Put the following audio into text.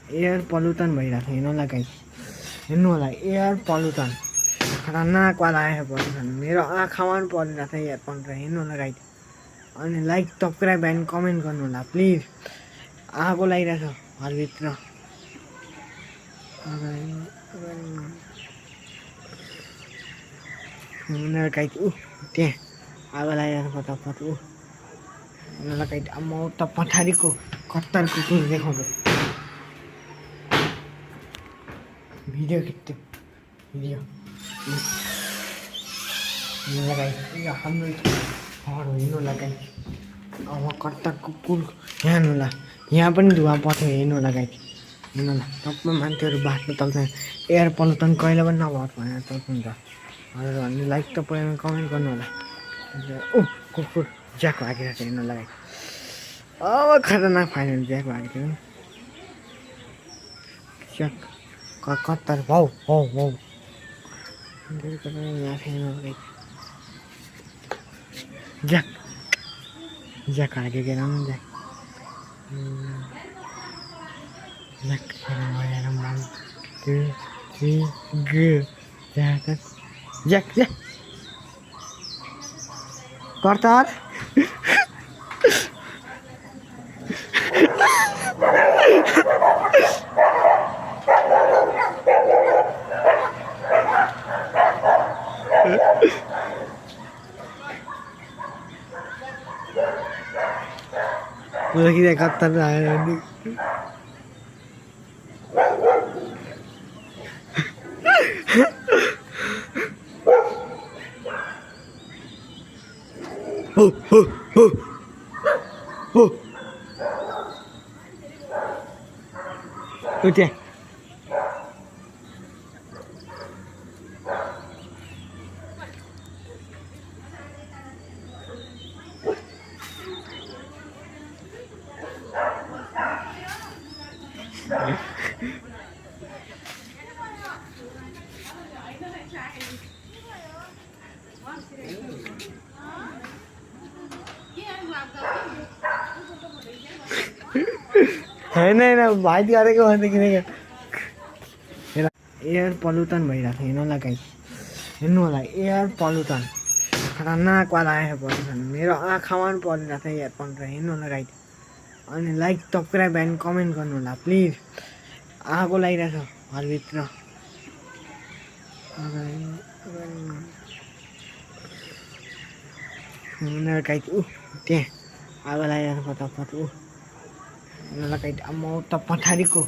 Air pollution भइरहेको छ हेर्नु होला गाइस, हेर्नु होला एयर पल्युसन खतरनाक वाला आयो पल्युसन। मेरो आँखामा पनि परिरहेको छ इयरफोन र हेर्नु होला गाइस। अनि लाइक सब्सक्राइब एन्ड कमेन्ट गर्नु होला प्लिज। आगो लागिरहेको छ घरभित्र। गाइस त्यहाँ आगो लागिरहेको फटाफट हेर्नु होला गाइस। म त पछाडिको कत्तर कुकुर देखाउँछु। भिडियो खिच्छु भिडियो लगाइ हाम्रो घर हो हेर्नु होला गाइस। अब कत्तर कुकुर यहाँ हेर्नु होला, यहाँ पनि धुवा पर्थ्यो हेर्नु होला गाइस। हेर्नु होला सबै मान्छेहरू बाँच्नु सक्दैन, एयर पल्युसन कहिले पनि नभओस् भनेर सोच्नुहुन्छ हजुर। अनि लाइक त पहिला कमेन्ट गर्नु होला। कुकुर ज्याक भागिरहेको छ हेर्नु होला गाइस। अब खतरनाक फाइनल ज्याक भागेको ज्याक कत्तर भाउ भाउ भाउ ज्याक ज्याक भाग्यो के राम ज्याक ज्याक ज्याक ज्याक कर्तार Lagi kata lah ni. Oh. Udah. होइन भाइ गरेको भनेदेखि एयर पल्युसन भइरहेको छ हेर्नु होला गाइस। हेर्नु होला एयर पल्युसन खतरनाक वाला आयो पल्युसन। मेरो आँखामा पनि परिरहेको छ इयरफोन र हेर्नु होला गाइस। अनि लाइक सब्सक्राइब एन्ड कमेन्ट गर्नु होला प्लिज। आगो लागिरहेको छ घरभित्र। गाइस त्यहाँ आगो लागिरहेको छ फटाफट हेर्नु होला गाइस। म त पछाडिको